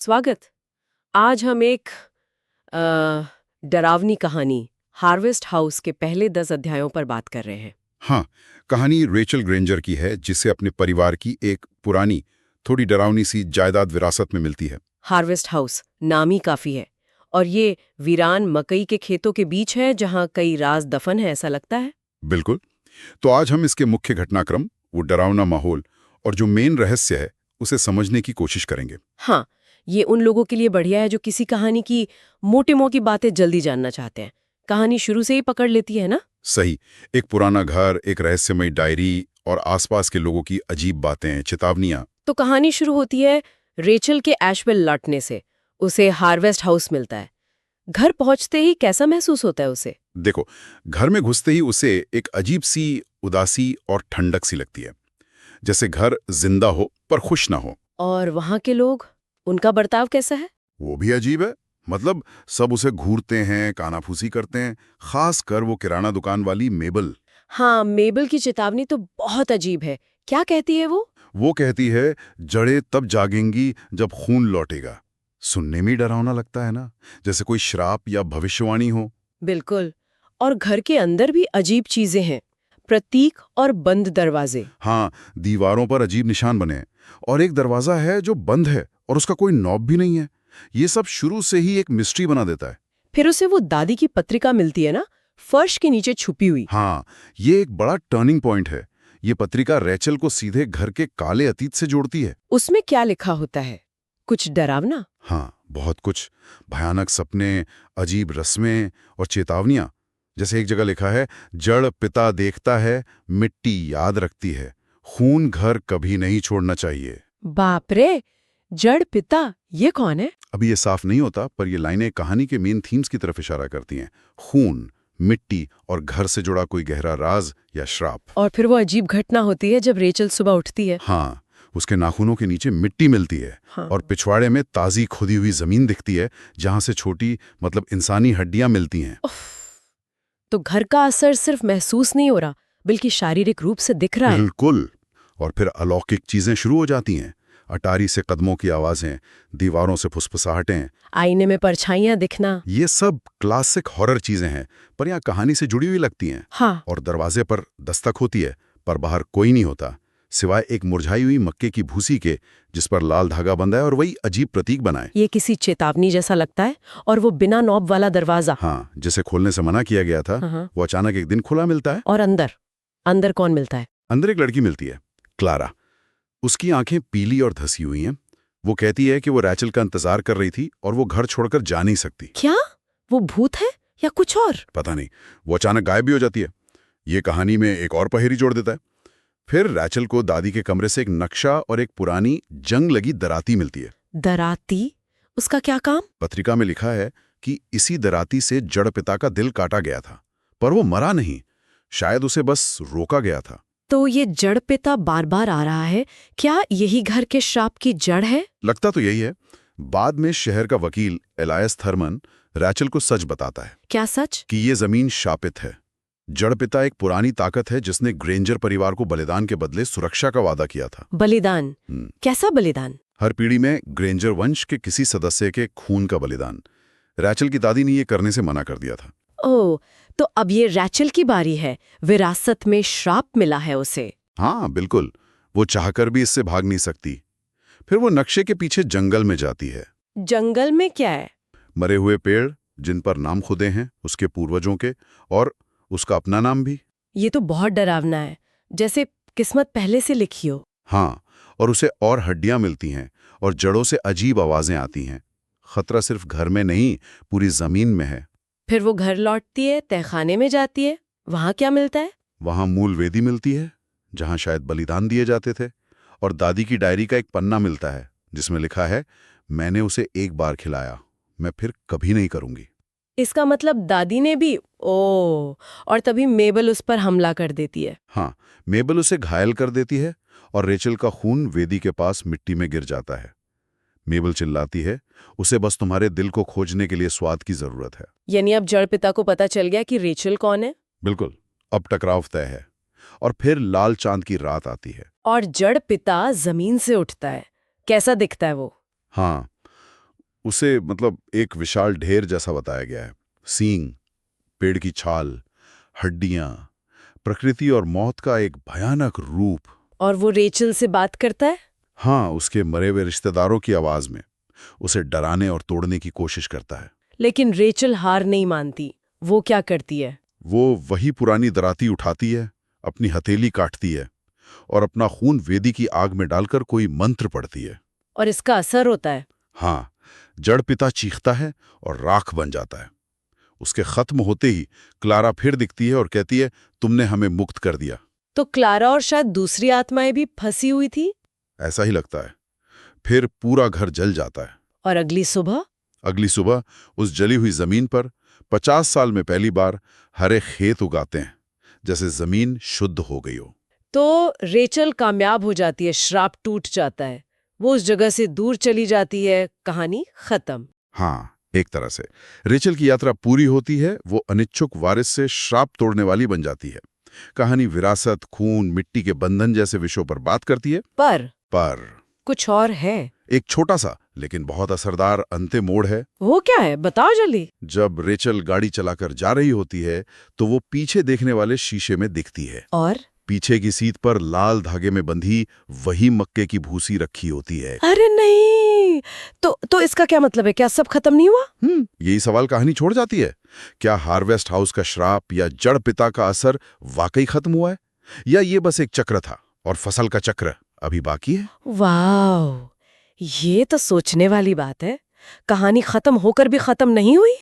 स्वागत। आज हम एक डरावनी कहानी हार्वेस्ट हाउस के पहले 10 अध्यायों पर बात कर रहे हैं। हाँ, कहानी रेचल ग्रेंजर की है जिसे अपने परिवार की एक पुरानी थोड़ी डरावनी सी जायदाद विरासत में मिलती है। हार्वेस्ट हाउस नाम ही काफी है और ये वीरान मकई के खेतों के बीच है जहां कई राज दफन है, ऐसा लगता है। बिल्कुल। तो आज हम इसके मुख्य घटनाक्रम, वो डरावना माहौल और जो मेन रहस्य है उसे समझने की कोशिश करेंगे। हाँ, ये उन लोगों के लिए बढ़िया है जो किसी कहानी की मोटी-मोटी बातें जल्दी जानना चाहते हैं। कहानी शुरू से ही पकड़ लेती है ना। सही। एक पुराना घर, एक रहस्यमयी डायरी और आसपास के लोगों की अजीब बातें, चेतावनियां। तो कहानी शुरू होती है रेचल के एशवेल लौटने से। उसे हार्वेस्ट हाउस मिलता है। घर पहुंचते ही कैसा महसूस होता है उसे? देखो, घर में घुसते ही उसे एक अजीब सी उदासी और ठंडक सी लगती है, जैसे घर जिंदा हो पर खुश ना हो। और वहां के लोग, उनका बर्ताव कैसा है? वो भी अजीब है। मतलब सब उसे घूरते हैं, कानाफूसी करते हैं, खास कर वो किराना दुकान वाली मेबल। हाँ, मेबल की चेतावनी तो बहुत अजीब है। क्या कहती है वो? वो कहती है, जड़ें तब जागेंगी जब खून लौटेगा। सुनने में ही डरावना लगता है ना, जैसे कोई श्राप या भविष्यवाणी हो। बिल्कुल। और घर के अंदर भी अजीब चीजें हैं, प्रतीक और बंद दरवाजे। हाँ, दीवारों पर अजीब निशान बने हैं और एक दरवाजा है जो बंद है और उसका कोई नॉब भी नहीं है। ये सब शुरू से ही एक मिस्ट्री बना देता है। फिर उसे वो दादी की पत्रिका मिलती है ना, फर्श के नीचे छुपी हुई। हाँ, ये एक बड़ा टर्निंग पॉइंट है। ये पत्रिका रेचल को सीधे घर के काले अतीत से जोड़ती है। उसमें क्या लिखा होता है? कुछ डरावना? हाँ, बहुत कुछ। भयानक सपने, अजीब रस्में और चेतावनियां। जैसे एक जगह लिखा है, जड़ पिता देखता है, मिट्टी याद रखती है, खून घर कभी नहीं छोड़ना चाहिए। बाप रे! जड़ पिता, ये कौन है? अभी ये साफ नहीं होता, पर ये लाइनें कहानी के मेन थीम्स की तरफ इशारा करती हैं। खून, मिट्टी और घर से जुड़ा कोई गहरा राज या श्राप। और फिर वो अजीब घटना होती है जब रेचल सुबह उठती है। हाँ, उसके नाखूनों के नीचे मिट्टी मिलती है। हाँ। और पिछवाड़े में ताजी खुदी हुई जमीन दिखती है, जहां से छोटी मतलब इंसानी हड्डियां मिलती हैं। तो घर का असर सिर्फ महसूस नहीं हो रहा, बल्कि शारीरिक रूप से दिख रहा है। बिल्कुल। और फिर अलौकिक चीजें शुरू हो जाती हैं। अटारी से कदमों की आवाजें, दीवारों से फुसफुसाहटें। आईने में परछाइयां दिखना। ये सब क्लासिक हॉरर चीजें हैं, पर यहाँ कहानी से जुड़ी हुई लगती हैं। हाँ। और दरवाजे पर दस्तक होती है, पर बाहर कोई नहीं होता, सिवाय एक मुरझाई हुई मक्के की भूसी के, जिस पर लाल धागा बंधा है और वही अजीब प्रतीक बना है। ये किसी चेतावनी जैसा लगता है। और वो बिना नॉब वाला दरवाजा। हाँ, जिसे खोलने से मना किया गया था, हाँ। वो अचानक एक दिन खुला मिलता है। और अंदर अंदर कौन मिलता है? अंदर एक लड़की मिलती है, क्लारा। उसकी आंखें पीली और धसी हुई हैं। वो कहती है कि वो रैचल का इंतजार कर रही थी और वो घर छोड़कर जा नहीं सकती। क्या वो भूत है या कुछ और? पता नहीं, वो अचानक गायब भी हो जाती है। ये कहानी में एक और पहेली जोड़ देता है। फिर रैचल को दादी के कमरे से एक नक्शा और एक पुरानी जंग लगी दराती मिलती है। दराती? उसका क्या काम? पत्रिका में लिखा है कि इसी दराती से जड़ पिता का दिल काटा गया था, पर वो मरा नहीं, शायद उसे बस रोका गया था। तो ये जड़ पिता बार बार आ रहा है, क्या यही घर के श्राप की जड़ है? लगता तो यही है। बाद में शहर का वकील एलायस थर्मन रैचल को सच बताता है। क्या सच? कि ये जमीन शापित है। जड़ पिता एक पुरानी ताकत है जिसने ग्रेंजर परिवार को बलिदान के बदले सुरक्षा का वादा किया था। बलिदान? कैसा बलिदान? हर पीढ़ी में ग्रेंजर वंश के किसी सदस्य के खून का बलिदान। रैचल की दादी ने ये करने से मना कर दिया था। ओह, तो अब ये रैचल की बारी है। विरासत में श्राप मिला है उसे। हाँ, बिल्कुल। वो चाहकर भी इससे भाग नहीं सकती। फिर वो नक्शे के पीछे जंगल में जाती है। जंगल में क्या है? मरे हुए पेड़ जिन पर नाम खुदे हैं उसके पूर्वजों के, और उसका अपना नाम भी। ये तो बहुत डरावना है, जैसे किस्मत पहले से लिखी हो। हाँ, और उसे और हड्डियां मिलती हैं और जड़ों से अजीब आवाजें आती हैं। खतरा सिर्फ घर में नहीं, पूरी जमीन में है। फिर वो घर लौटती है, तहखाने में जाती है। वहां क्या मिलता है? वहां मूल वेदी मिलती है, जहां शायद बलिदान दिए जाते थे। और दादी की डायरी का एक पन्ना मिलता है जिसमें लिखा है, मैंने उसे एक बार खिलाया, मैं फिर कभी नहीं करूंगी। इसका मतलब दादी ने भी। ओह, और तभी मेबल उस पर हमला कर देती है। हाँ, मेबल उसे घायल कर देती है और रेचल का खून वेदी के पास मिट्टी में गिर जाता है। मेबल चिल्लाती है, उसे बस तुम्हारे दिल को खोजने के लिए स्वाद की जरूरत है। यानी अब जड़ पिता को पता चल गया कि रेचल कौन है। बिल्कुल। अब टकराव तय है। और फिर लाल चांद की रात आती है। और जड़ पिता जमीन से उठता है। कैसा दिखता है वो? हाँ, उसे मतलब एक विशाल ढेर जैसा बताया गया है। सींग, पेड़ की छाल, हड्डियां, प्रकृति और मौत का एक भयानक रूप। और वो रेचल से बात करता है? हाँ, उसके मरे हुए रिश्तेदारों की आवाज में उसे डराने और तोड़ने की कोशिश करता है। लेकिन रेचल हार नहीं मानती। वो क्या करती है? वो वही पुरानी दराती उठाती है, अपनी हथेली काटती है और अपना खून वेदी की आग में डालकर कोई मंत्र पढ़ती है। और इसका असर होता है? हाँ, जड़ पिता चीखता है और राख बन जाता है। उसके खत्म होते ही क्लारा फिर दिखती है और कहती है, तुमने हमें मुक्त कर दिया। तो क्लारा और शायद दूसरी आत्माएं भी फंसी हुई थी? ऐसा ही लगता है। फिर पूरा घर जल जाता है। और अगली सुबह? अगली सुबह उस जली हुई जमीन पर 50 साल में पहली बार हरे खेत उगाते हैं, जैसे जमीन शुद्ध हो गई हो। तो रेचल कामयाब हो जाती है, श्राप टूट जाता है, वो उस जगह से दूर चली जाती है, कहानी खत्म। हाँ, एक तरह से रेचल की यात्रा पूरी होती है। वो अनिच्छुक वारिस से श्राप तोड़ने वाली बन जाती है। कहानी विरासत, खून, मिट्टी के बंधन जैसे विषयों पर बात करती है। पर कुछ और है। एक छोटा सा लेकिन बहुत असरदार अंतिम मोड़ है। वो क्या है, बताओ जल्दी। जब रेचल गाड़ी चलाकर जा रही होती है तो वो पीछे देखने वाले शीशे में दिखती है। और पीछे की सीट पर लाल धागे में बंधी वही मक्के की भूसी रखी होती है। अरे नहीं, तो इसका क्या मतलब है? क्या सब खत्म नहीं हुआ? यही सवाल कहानी छोड़ जाती है। क्या हार्वेस्ट हाउस का श्राप या जड़ पिता का असर वाकई खत्म हुआ है, या ये बस एक चक्र था और फसल का चक्र अभी बाकी है? वाह, ये तो सोचने वाली बात है। कहानी खत्म होकर भी खत्म नहीं हुई।